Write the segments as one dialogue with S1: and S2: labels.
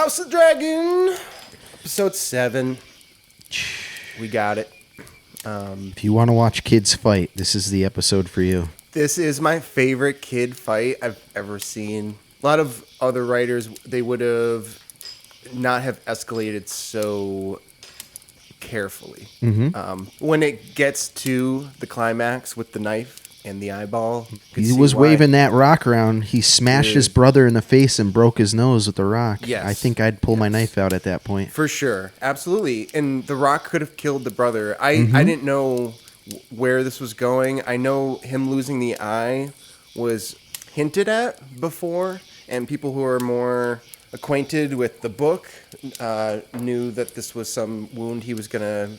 S1: House of Dragon, episode 7. We got it.
S2: If you want to watch kids fight, this is the episode for you.
S1: This is my favorite kid fight I've ever seen. A lot of other writers, they would have not have escalated so carefully. When it gets to the climax with the knife and the eyeball,
S2: he was waving that rock around. He smashed his brother in the face and broke his nose with the rock.
S1: Yes.
S2: I think I'd pull my knife out at that point.
S1: For sure. Absolutely. And the rock could have killed the brother. I didn't know where this was going. I know him losing the eye was hinted at before, and people who are more acquainted with the book knew that this was some wound he was going to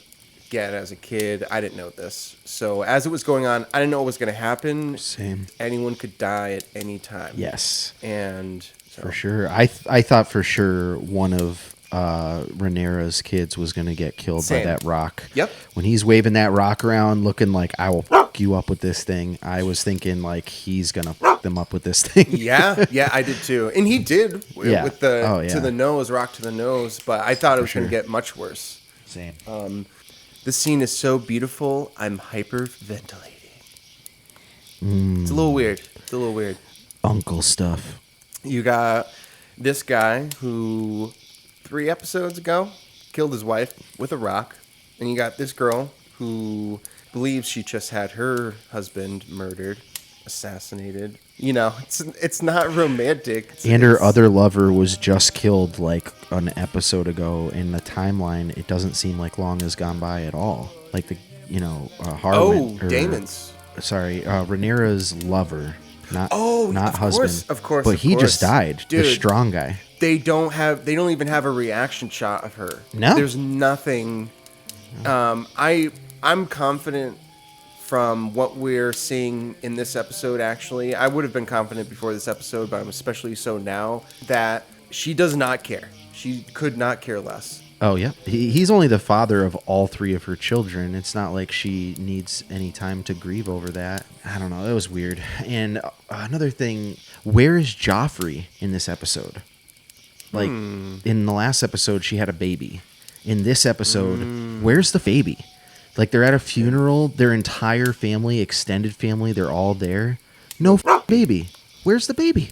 S1: get as a kid. I didn't know this. So as it was going on, I didn't know what was going to happen.
S2: Same.
S1: Anyone could die at any time.
S2: Yes.
S1: And so.
S2: For sure. I thought for sure one of Rhaenyra's kids was going to get killed by that rock.
S1: Yep.
S2: When he's waving that rock around looking like, I will fuck you up with this thing, I was thinking like he's going to fuck them up with this thing.
S1: Yeah, I did too. And he did with the to the nose, rock to the nose, but I thought it was going to get much worse.
S2: Same.
S1: This scene is so beautiful, I'm hyperventilating. It's a little weird.
S2: Uncle stuff.
S1: You got this guy who 3 episodes ago killed his wife with a rock. And you got this girl who believes she just had her husband murdered, assassinated. You know, it's not romantic.
S2: And her other lover was just killed like an episode ago. In the timeline, it doesn't seem like long has gone by at all. Like Harwin.
S1: Damon's.
S2: Sorry, Rhaenyra's lover, not
S1: of
S2: husband.
S1: Of course.
S2: But he just died.
S1: Dude,
S2: the strong guy.
S1: They don't even have a reaction shot of her.
S2: No.
S1: There's nothing. I'm confident from what we're seeing in this episode, actually. I would have been confident before this episode, but I'm especially so now, that she does not care. She could not care less.
S2: Oh, yeah. He's only the father of all 3 of her children. It's not like she needs any time to grieve over that. I don't know. That was weird. And another thing, where is Joffrey in this episode? Like, in the last episode, she had a baby. In this episode, where's the baby? Like, they're at a funeral, their entire family, extended family, they're all there. No baby. Where's the baby?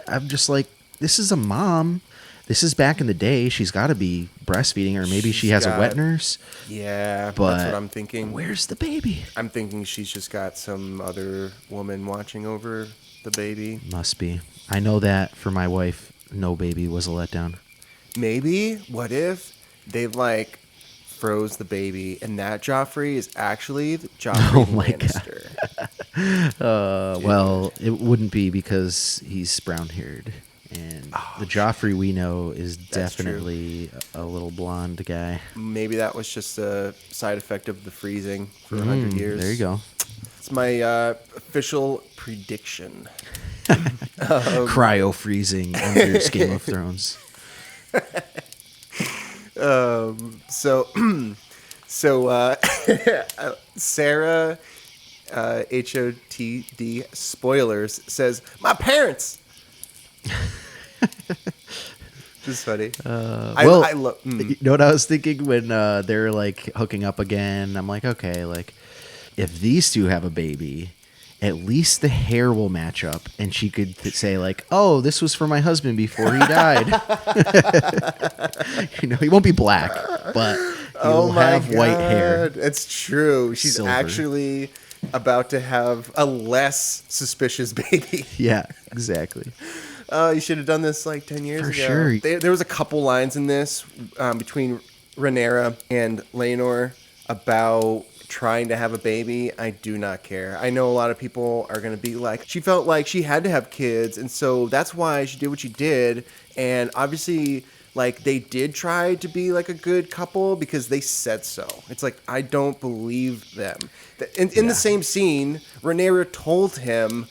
S2: I'm just like, this is a mom. This is back in the day. She's got to be breastfeeding, or maybe she has a wet nurse.
S1: Yeah,
S2: but
S1: that's what I'm thinking.
S2: Where's the baby?
S1: I'm thinking she's just got some other woman watching over the baby.
S2: Must be. I know that for my wife, no baby was a letdown.
S1: Maybe, what if they froze the baby and that Joffrey is actually Joffrey Lannister?
S2: Well, it wouldn't be because he's brown-haired. And the Joffrey we know is definitely a little blonde guy.
S1: Maybe that was just a side effect of the freezing for 100 years.
S2: There you go.
S1: It's my official prediction.
S2: Cryo-freezing under Game of Thrones.
S1: Sarah, HOTD, spoilers, says, "My parents." Just funny.
S2: You know what I was thinking when they're hooking up again? I'm like, okay, if these two have a baby, at least the hair will match up, and she could say "Oh, this was for my husband before he died." He won't be black, but he'll have white hair.
S1: It's true. She's
S2: Silver.
S1: actually about to have a less suspicious baby.
S2: Yeah, exactly.
S1: You should have done this 10 years ago.
S2: For sure.
S1: There was a couple lines in this between Rhaenyra and Laenor about trying to have a baby. I do not care. I know a lot of people are going to be like, she felt like she had to have kids, and so that's why she did what she did. And obviously, they did try to be a good couple because they said so. It's I don't believe them. In the same scene, Rhaenyra told him,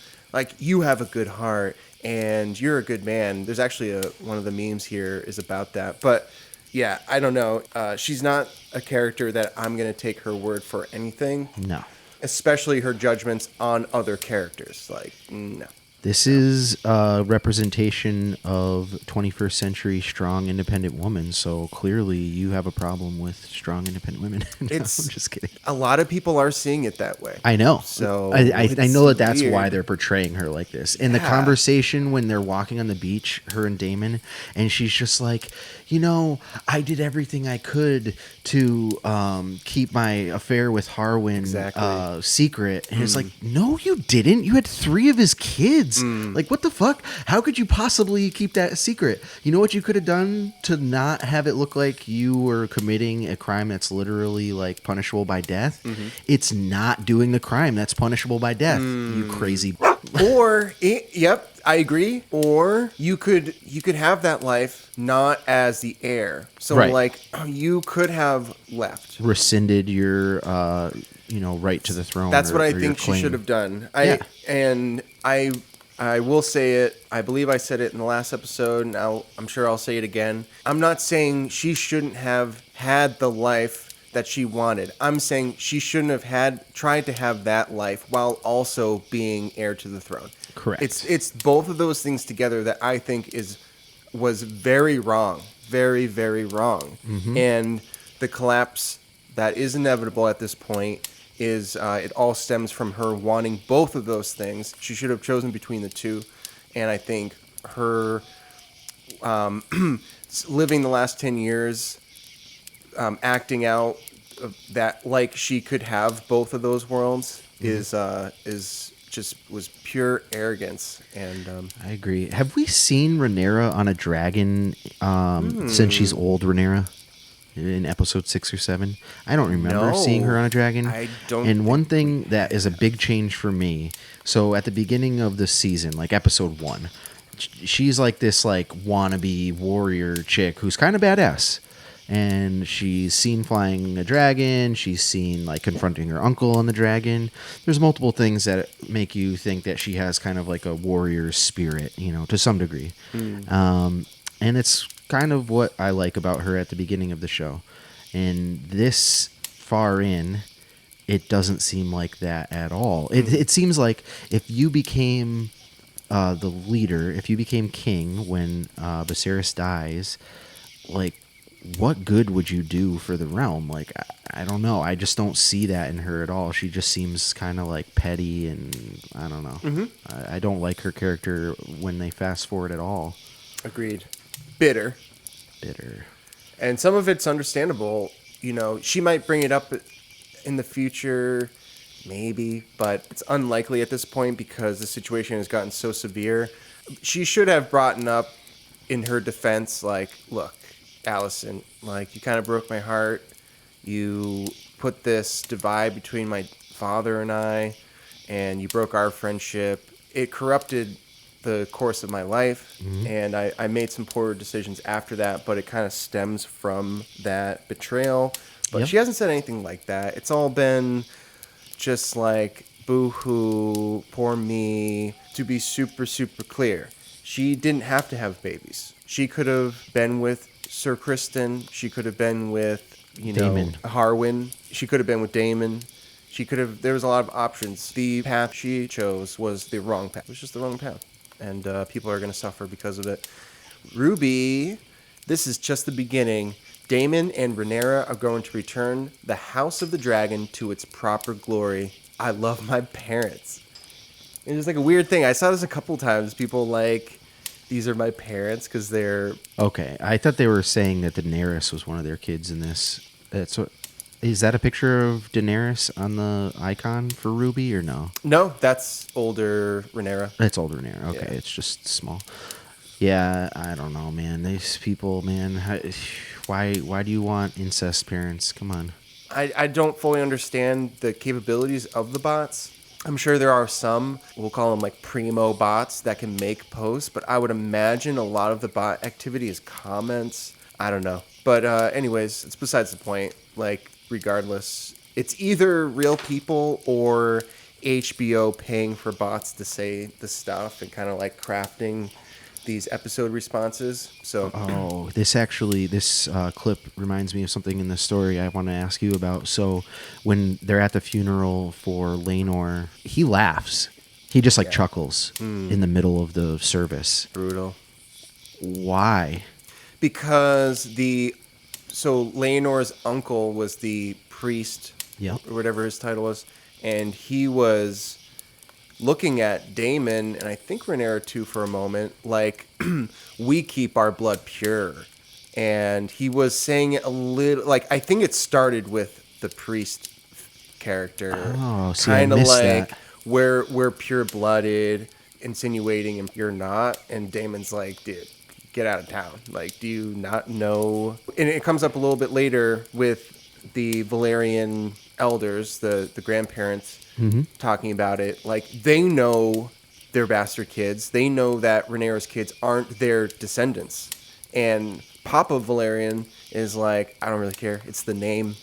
S1: you have a good heart and you're a good man. There's actually one of the memes here is about that. But yeah, I don't know. She's not a character that I'm going to take her word for anything.
S2: No.
S1: Especially her judgments on other characters. No.
S2: This is a representation of 21st century strong, independent women. So clearly, you have a problem with strong, independent women. No, I'm just kidding.
S1: A lot of people are seeing it that way.
S2: I know.
S1: So
S2: I know that's
S1: weird.
S2: why they're portraying her like this. In the
S1: Yeah.
S2: conversation when they're walking on the beach, her and Damon, and she's just like, I did everything I could to keep my affair with Harwin
S1: Exactly.
S2: secret. And it's like, no, you didn't. You had 3 of his kids. Like, what the fuck? How could you possibly keep that a secret? You know what you could have done to not have it look like you were committing a crime that's literally like punishable by death? It's not doing the crime that's punishable by death. You crazy.
S1: Yep, I agree. Or you could have that life not as the heir. So
S2: Right.
S1: like you could have left.
S2: Rescinded your right to the throne.
S1: That's what I
S2: or your
S1: think she
S2: claim.
S1: should have done.
S2: Yeah.
S1: I will say it. I believe I said it in the last episode. Now I'm sure I'll say it again. I'm not saying she shouldn't have had the life that she wanted. I'm saying she shouldn't have tried to have that life while also being heir to the throne.
S2: Correct.
S1: It's both of those things together that I think was very wrong, very, very wrong. And the collapse that is inevitable at this point is it all stems from her wanting both of those things. She should have chosen between the two, and I think her living the last 10 years acting out that like she could have both of those worlds was pure arrogance. And
S2: I agree. Have we seen Rhaenyra on a dragon since she's old, Rhaenyra? In episode 6 or 7, I don't remember seeing her on a dragon.
S1: I don't.
S2: And one thing that is a big change for me. So at the beginning of the season, like episode 1, she's like this like wannabe warrior chick who's kind of badass. And she's seen flying a dragon. She's seen like confronting her uncle on the dragon. There's multiple things that make you think that she has kind of like a warrior spirit, to some degree. And it's kind of what I like about her at the beginning of the show. And this far in, it doesn't seem like that at all. It seems like if you became the leader, if you became king when Viserys dies, like, what good would you do for the realm? Like, I don't know. I just don't see that in her at all. She just seems kind of like petty, and I don't know. I don't like her character when they fast forward at all.
S1: Agreed. Bitter. And some of it's understandable. She might bring it up in the future, maybe, but it's unlikely at this point because the situation has gotten so severe. She should have brought up in her defense, like, look, Allison, like, you kind of broke my heart. You put this divide between my father and I, and you broke our friendship. It corrupted the course of my life, and I made some poor decisions after that, but it kind of stems from that betrayal. But she hasn't said anything like that. It's all been just like, boo-hoo, poor me. To be super, super clear, she didn't have to have babies. She could have been with Sir Kristen. She could have been with,
S2: Daemon.
S1: Harwin. She could have been with Daemon. There was a lot of options. The path she chose was the wrong path. It was just the wrong path. And people are going to suffer because of it. Ruby, this is just the beginning. Daemon and Rhaenyra are going to return the House of the Dragon to its proper glory. I love my parents. It was like a weird thing. I saw this a couple times. People like, these are my parents because they're...
S2: Okay, I thought they were saying that Daenerys was one of their kids in this. Is that a picture of Daenerys on the icon for Ruby or no?
S1: No, that's older Rhaenyra.
S2: That's older Rhaenyra. Okay,
S1: Yeah.
S2: It's just small. Yeah, I don't know, man. These people, man. Why do you want incest parents? Come on.
S1: I don't fully understand the capabilities of the bots. I'm sure there are some, we'll call them like primo bots that can make posts, but I would imagine a lot of the bot activity is comments. I don't know. But anyways, it's besides the point. Like, regardless, it's either real people or HBO paying for bots to say the stuff and kind of like crafting these episode responses. So
S2: this clip reminds me of something in the story I want to ask you about. So when they're at the funeral for Laenor, he laughs. He just like chuckles in the middle of the service.
S1: Brutal.
S2: Why?
S1: Because so Leonor's uncle was the priest,
S2: Yep.
S1: or whatever his title was, and he was looking at Damon, and I think Rhaenyra too for a moment, like, we keep our blood pure. And he was saying it a little, like, I think it started with the priest character.
S2: Oh, see, I
S1: kind of
S2: missed
S1: like,
S2: that.
S1: we're pure-blooded, insinuating you're not, and Damon's like, dude, get out of town. Like, do you not know? And it comes up a little bit later with the Valerian elders, the grandparents, talking about it. Like, they know they're bastard kids. They know that Rhaenyra's kids aren't their descendants. And Papa Valerian is like, I don't really care. It's the name.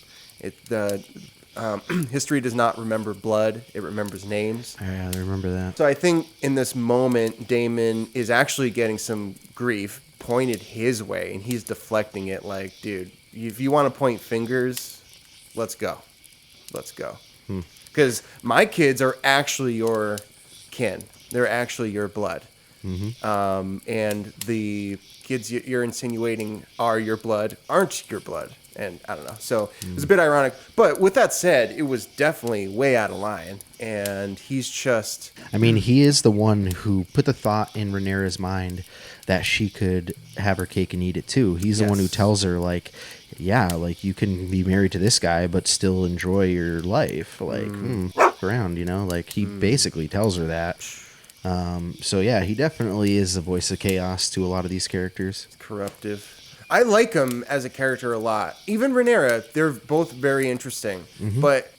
S1: History does not remember blood. It remembers names.
S2: Yeah, I remember that.
S1: So I think in this moment, Damon is actually getting some grief pointed his way, and he's deflecting it like, dude, if you want to point fingers, let's go. Let's go. Because my kids are actually your kin. They're actually your blood. And the kids you're insinuating are your blood aren't your blood. And I don't know. So it was a bit ironic. But with that said, it was definitely way out of line. And he's just...
S2: I mean, he is the one who put the thought in Rhaenyra's mind that she could have her cake and eat it too. He's the one who tells her, like, yeah, like, you can be married to this guy but still enjoy your life. Like, f around, you know? Like, he basically tells her that. So yeah, he definitely is the voice of chaos to a lot of these characters.
S1: Corruptive. I like him as a character a lot. Even Rhaenyra, they're both very interesting. But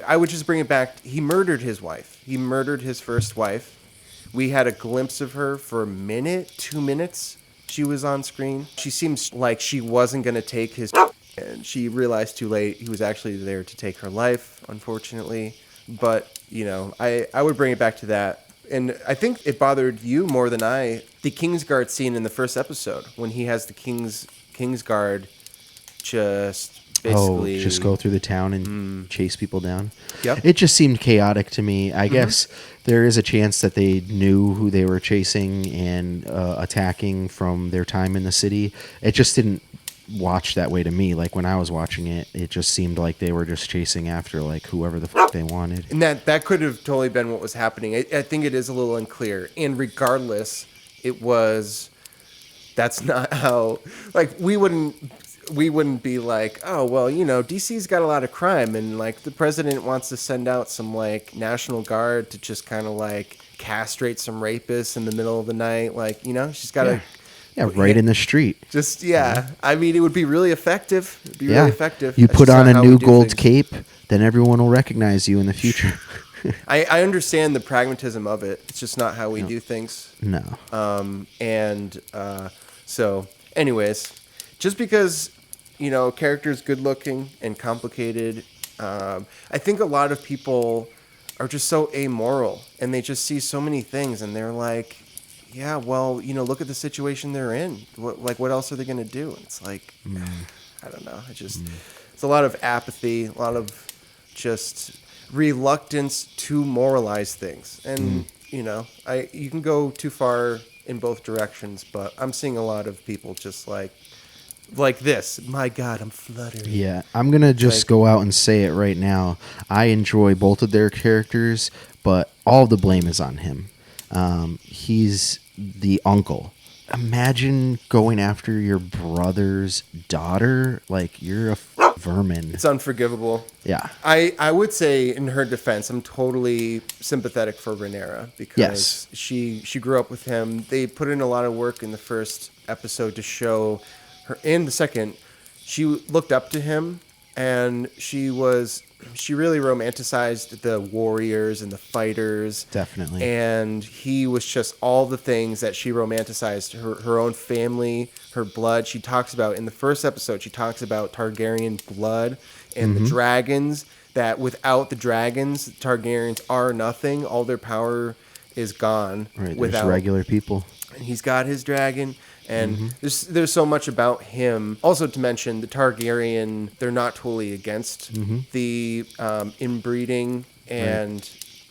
S1: I would just bring it back. He murdered his wife. He murdered his first wife. We had a glimpse of her for a minute, 2 minutes. She was on screen. She seems like she wasn't going to take his... And she realized too late he was actually there to take her life, unfortunately. But, you know, I would bring it back to that. And I think it bothered you more than I. The Kingsguard scene in the first episode, when he has the Kingsguard just basically...
S2: just go through the town and chase people down.
S1: Yep.
S2: It just seemed chaotic to me. I guess there is a chance that they knew who they were chasing and attacking from their time in the city. It just didn't watch that way to me. Like, when I was watching it, it just seemed like they were just chasing after, like, whoever the fuck they wanted.
S1: And that could have totally been what was happening. I think it is a little unclear. And regardless, that's not how, like, we wouldn't be like, oh, well, you know, DC's got a lot of crime, and, like, the president wants to send out some, like, National Guard to just kind of, like, castrate some rapists in the middle of the night. Like, you know, she's got to...
S2: Yeah, right in the street.
S1: Just, I mean, it would be really effective. It'd be really effective.
S2: You
S1: That's
S2: put
S1: just
S2: on
S1: not
S2: a
S1: how we
S2: new
S1: do
S2: gold
S1: things.
S2: cape, then everyone will recognize you in the future.
S1: I understand the pragmatism of it. It's just not how we do things.
S2: No.
S1: So, anyways, just because, you know, a character is good looking and complicated, I think a lot of people are just so amoral, and they just see so many things, and they're like, yeah, well, you know, look at the situation they're in. What else are they going to do? It's like, I don't know. It's a lot of apathy, a lot of just reluctance to moralize things. And, you know, you can go too far in both directions, but I'm seeing a lot of people just like this. My God, I'm fluttering.
S2: Yeah, I'm going to just go out and say it right now. I enjoy both of their characters, but all the blame is on him. He's the uncle. Imagine going after your brother's daughter. Like, you're a vermin.
S1: It's unforgivable.
S2: Yeah.
S1: I would say, in her defense, I'm totally sympathetic for Rhaenyra because she grew up with him. They put in a lot of work in the first episode to show her. In the second, she looked up to him, and she really romanticized the warriors and the fighters.
S2: Definitely.
S1: And he was just all the things that she romanticized. Her own family, her blood. She talks about, in the first episode, she talks about Targaryen blood and the dragons, that without the dragons, Targaryens are nothing. All their power is gone.
S2: Right,
S1: without
S2: there's regular people.
S1: And he's got his dragon. And there's so much about him. Also to mention, the Targaryen, they're not totally against the inbreeding and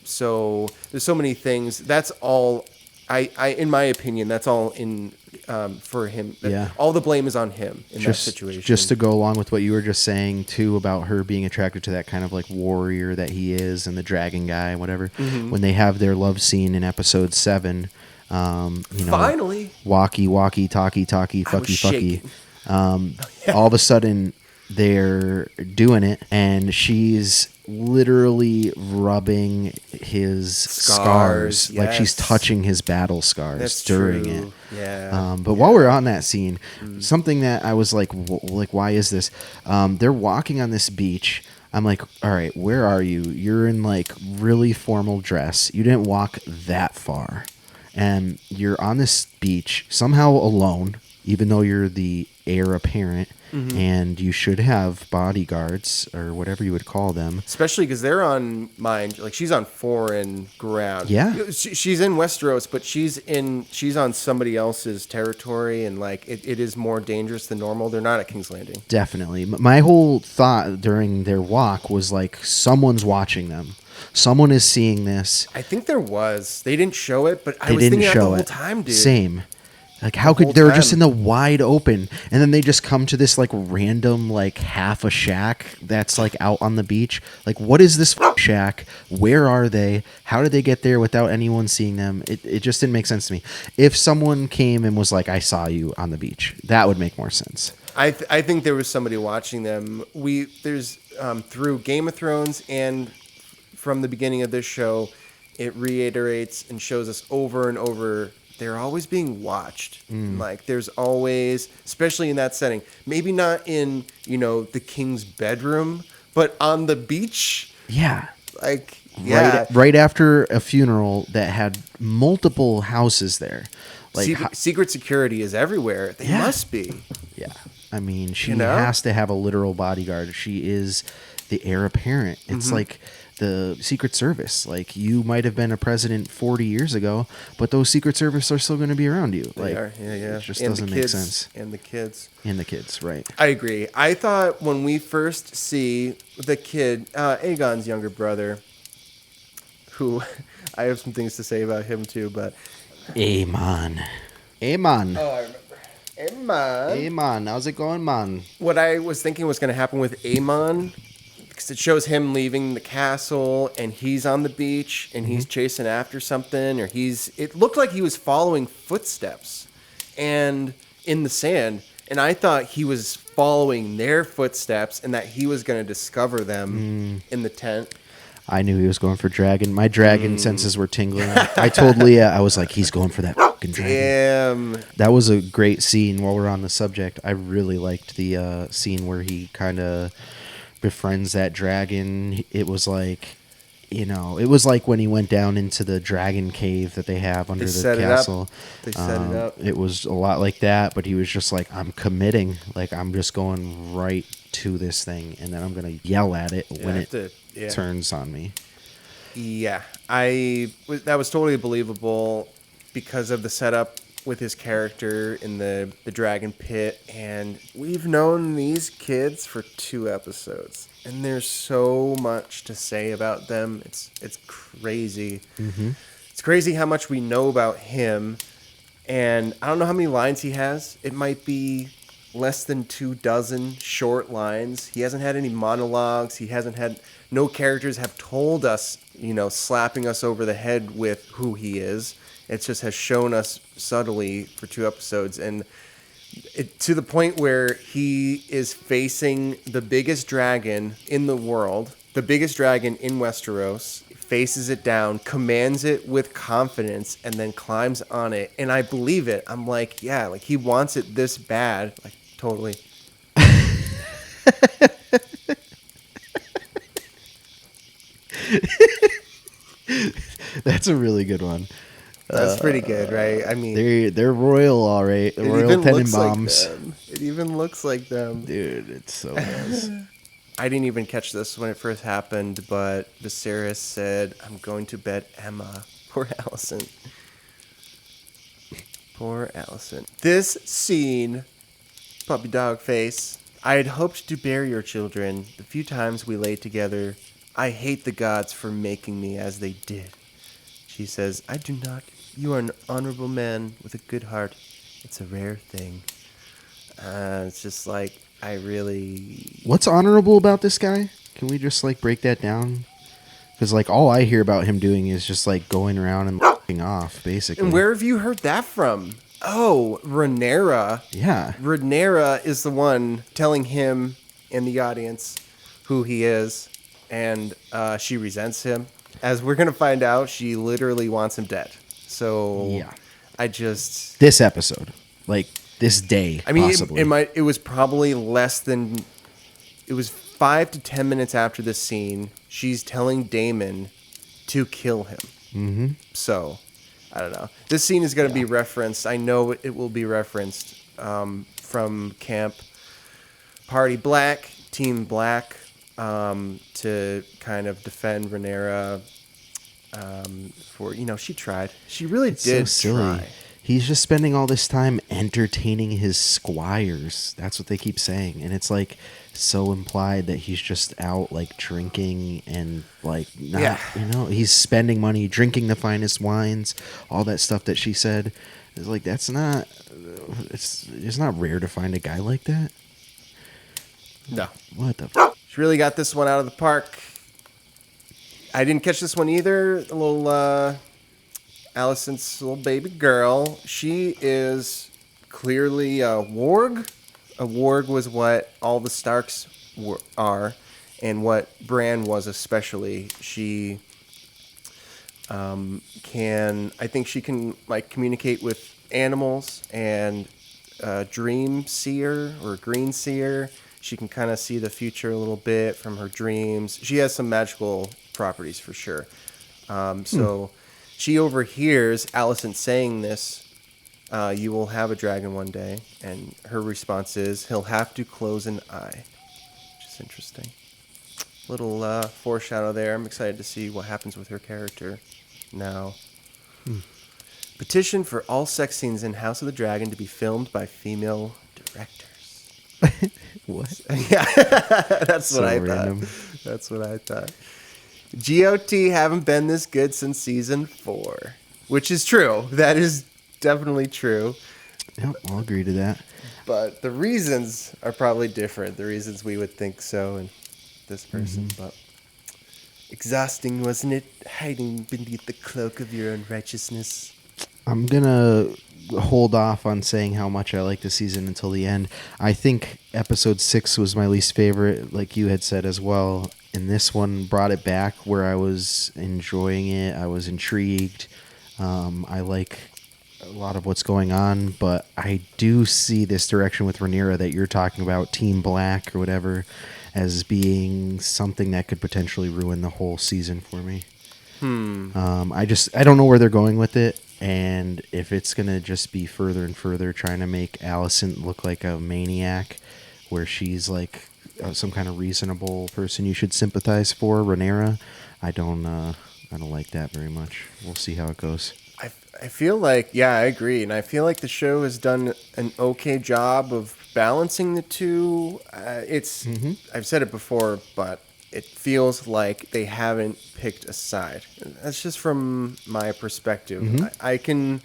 S1: so there's so many things. That's all. I in my opinion, that's all in for him.
S2: Yeah.
S1: All the blame is on him in that situation.
S2: Just to go along with what you were just saying too about her being attracted to that kind of like warrior that he is and the dragon guy, whatever. When they have their love scene in episode 7, you know,
S1: Finally,
S2: walkie, talkie, fucky. All of a sudden they're doing it, and she's literally rubbing his scars, like she's touching his battle scars during it.
S1: Yeah.
S2: But while we're on that scene, something that I was like, why is this? They're walking on this beach. I'm like, all right, where are you? You're in like really formal dress. You didn't walk that far. And you're on this beach somehow alone, even though you're the heir apparent, and you should have bodyguards or whatever you would call them.
S1: Especially because they're on she's on foreign ground.
S2: Yeah,
S1: she's in Westeros, but she's on somebody else's territory, and like it is more dangerous than normal. They're not at King's Landing.
S2: Definitely. My whole thought during their walk was like someone's watching them. Someone is seeing this.
S1: I think there was. They didn't show it, but I was thinking that the whole time, dude.
S2: Same. Like, how could they were just in the wide open, and then they just come to this like random like half a shack that's like out on the beach. Like, what is this shack? Where are they? How did they get there without anyone seeing them? It just didn't make sense to me. If someone came and was like, "I saw you on the beach," that would make more sense.
S1: I think there was somebody watching them. There's through Game of Thrones and from the beginning of this show, it reiterates and shows us over and over. They're always being watched. Like there's always, especially in that setting, maybe not in, the king's bedroom, but on the beach.
S2: Yeah.
S1: Like, yeah.
S2: Right after a funeral that had multiple houses there. Like
S1: secret security is everywhere. They must be.
S2: Yeah. I mean, she has to have a literal bodyguard. She is the heir apparent. It's like the Secret Service. Like, you might have been a president 40 years ago, but those Secret Service are still going to be around you.
S1: They are. Yeah.
S2: It just doesn't make sense.
S1: And the kids.
S2: And the kids, right.
S1: I agree. I thought when we first see the kid, Aegon's younger brother, who I have some things to say about him too, but...
S2: Aemon.
S1: Oh, I remember.
S2: Aemon. How's it going, man?
S1: What I was thinking was going to happen with Aemon, because it shows him leaving the castle and he's on the beach and he's chasing after something, or it looked like he was following footsteps and in the sand, and I thought he was following their footsteps and that he was going to discover them in the tent.
S2: I knew he was going for dragon. My dragon senses were tingling. I told Leah, I was like, he's going for that fucking dragon.
S1: Damn.
S2: That was a great scene. While we're on the subject, I really liked the scene where he kind of befriends that dragon. It was like, it was like when he went down into the dragon cave that they have under the castle.
S1: They set it up.
S2: It was a lot like that, but he was just like, I'm committing. Like, I'm just going right to this thing, and then I'm going to yell at it when it turns on me.
S1: Yeah, that was totally believable because of the setup with his character in the dragon pit, and we've known these kids for 2 episodes, and there's so much to say about them. It's crazy. It's crazy how much we know about him, and I don't know how many lines he has. It might be less than 24 short lines. He hasn't had any monologues. He hasn't had... No characters have told us, slapping us over the head with who he is. It just has shown us subtly for 2 episodes. And to the point where he is facing the biggest dragon in the world, the biggest dragon in Westeros, faces it down, commands it with confidence, and then climbs on it. And I believe it. I'm like, yeah, like he wants it this bad. Like, totally.
S2: That's a really good one.
S1: That's pretty good, right? I mean,
S2: they're royal, all right. The Royal Tenenbaums.
S1: It even looks like them.
S2: Dude, it's so nice.
S1: I didn't even catch this when it first happened, but Viserys said, "I'm going to bet Emma." Poor Alicent. Poor Alicent. This scene, puppy dog face. I had hoped to bear your children the few times we lay together I hate the gods for making me as they did. She says, I do not. You are an honorable man with a good heart. It's a rare thing. It's just like, I really...
S2: What's honorable about this guy? Can we just like break that down? Because like all I hear about him doing is just like going around and f***ing off, basically.
S1: And where have you heard that from? Oh, Rhaenyra.
S2: Yeah.
S1: Rhaenyra is the one telling him and the audience who he is, and she resents him. As we're gonna find out, she literally wants him dead. So
S2: Yeah. This episode, like this day,
S1: I mean,
S2: possibly.
S1: it was probably less than. It was 5 to 10 minutes after this scene. She's telling Damon to kill him.
S2: Mm-hmm.
S1: So, I don't know. This scene is going to be referenced. I know it will be referenced from Camp Party Black, Team Black, to kind of defend Rhaenyra. For she tried. She really did
S2: so silly.
S1: try.
S2: He's just spending all this time entertaining his squires. That's what they keep saying. And it's like so implied that he's just out like drinking and like not, he's spending money, drinking the finest wines, all that stuff that she said. It's like, it's not rare to find a guy like that.
S1: No.
S2: What the
S1: She really got this one out of the park. I didn't catch this one either. A little, Alicent's little baby girl. She is clearly a warg. A warg was what all the Starks are, and what Bran was especially. She I think she can like communicate with animals, and dream seer or green seer. She can kind of see the future a little bit from her dreams. She has some magical properties for sure. So she overhears Alicent saying this, you will have a dragon one day. And her response is, he'll have to close an eye. Which is interesting. Little foreshadow there. I'm excited to see what happens with her character now. Petition for all sex scenes in House of the Dragon to be filmed by female directors.
S2: What?
S1: Yeah, that's
S2: So
S1: what I
S2: random.
S1: thought. That's what I thought. GOT haven't been this good since season 4, which is true. That is definitely true.
S2: Yep, I'll agree to that.
S1: But the reasons are probably different. The reasons we would think so in this person. But exhausting, wasn't it? Hiding beneath the cloak of your unrighteousness.
S2: I'm going to hold off on saying how much I like the season until the end. I think episode 6 was my least favorite, like you had said as well. And this one brought it back where I was enjoying it. I was intrigued. I like a lot of what's going on, but I do see this direction with Rhaenyra that you're talking about, Team Black or whatever, as being something that could potentially ruin the whole season for me. I don't know where they're going with it. And if it's going to just be further and further trying to make Alicent look like a maniac, where she's like some kind of reasonable person you should sympathize for, Rhaenyra, I don't like that very much. We'll see how it goes.
S1: I feel like, yeah, I agree. And I feel like the show has done an okay job of balancing the two. I've said it before, but it feels like they haven't picked a side. That's just from my perspective. I can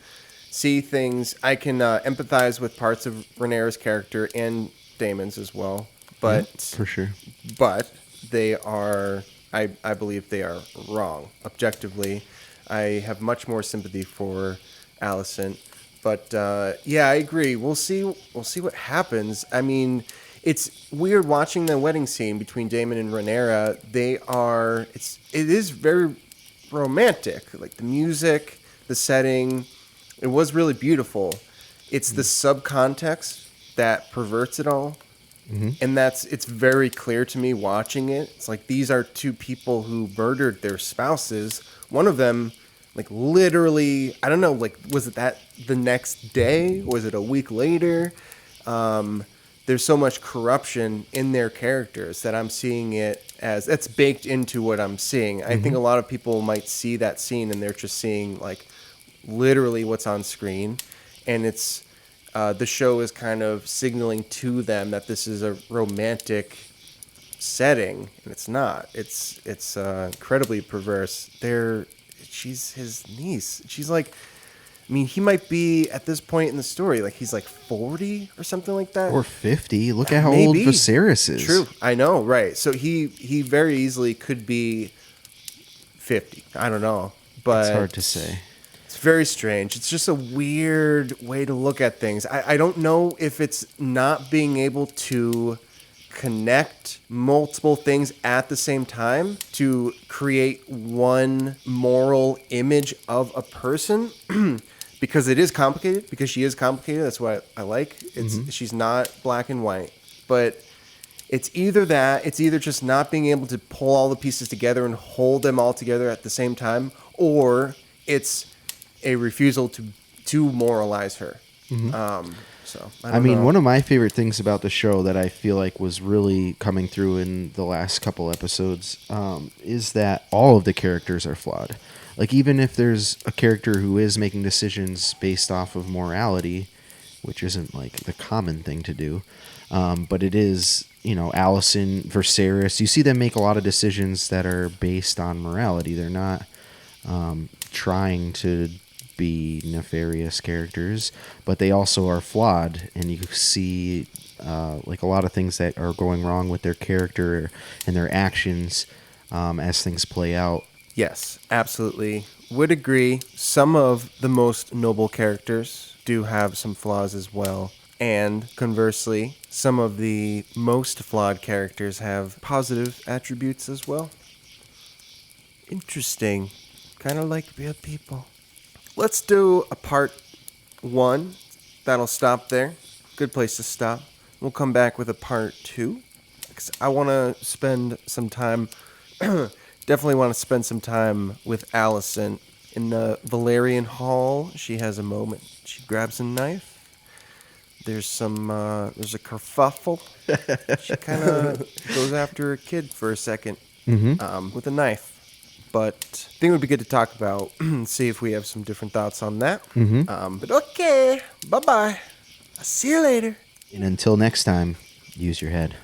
S1: see things. I can empathize with parts of Rhaenyra's character and Daemon's as well. But
S2: for sure.
S1: But they are, I believe they are wrong. Objectively, I have much more sympathy for Alicent. But yeah, I agree. We'll see what happens. I mean, it's weird watching the wedding scene between Daemon and Rhaenyra. It is very romantic. Like the music, the setting, it was really beautiful. It's the subcontext that perverts it all. And it's very clear to me watching it. It's like these are two people who murdered their spouses. One of them, like literally, I don't know, like was it that the next day? Was it a week later? There's so much corruption in their characters that I'm seeing it as it's baked into what I'm seeing. I think a lot of people might see that scene and they're just seeing like literally what's on screen, and it's the show is kind of signaling to them that this is a romantic setting, and it's not. It's incredibly perverse. She's his niece. She's like, I mean, he might be at this point in the story, like he's like 40 or something like that.
S2: Or 50. Look at how old Viserys is.
S1: True. I know, right. So he very easily could be 50. I don't know. But
S2: it's hard to say.
S1: It's very strange. It's just a weird way to look at things. I don't know if it's not being able to connect multiple things at the same time to create one moral image of a person. Because it is complicated, because she is complicated. That's what I like. She's not black and white. But it's either that, it's either just not being able to pull all the pieces together and hold them all together at the same time, or it's a refusal to moralize her. So I mean,
S2: one of my favorite things about the show that I feel like was really coming through in the last couple episodes is that all of the characters are flawed. Like, even if there's a character who is making decisions based off of morality, which isn't like the common thing to do, but it is, Allison, Viserys, you see them make a lot of decisions that are based on morality. They're not trying to be nefarious characters, but they also are flawed, and you see like a lot of things that are going wrong with their character and their actions as things play out.
S1: Yes, absolutely. Would agree. Some of the most noble characters do have some flaws as well. And conversely, some of the most flawed characters have positive attributes as well. Interesting. Kind of like real people. Let's do a part 1. That'll stop there. Good place to stop. We'll come back with a part 2. Because I want to spend some time... Definitely want to spend some time with Allison in the Valerian Hall. She has a moment. She grabs a knife. There's a kerfuffle. She kind of goes after a kid for a second with a knife. But I think it would be good to talk about, see if we have some different thoughts on that. But okay, bye-bye. I'll see you later.
S2: And until next time, use your head.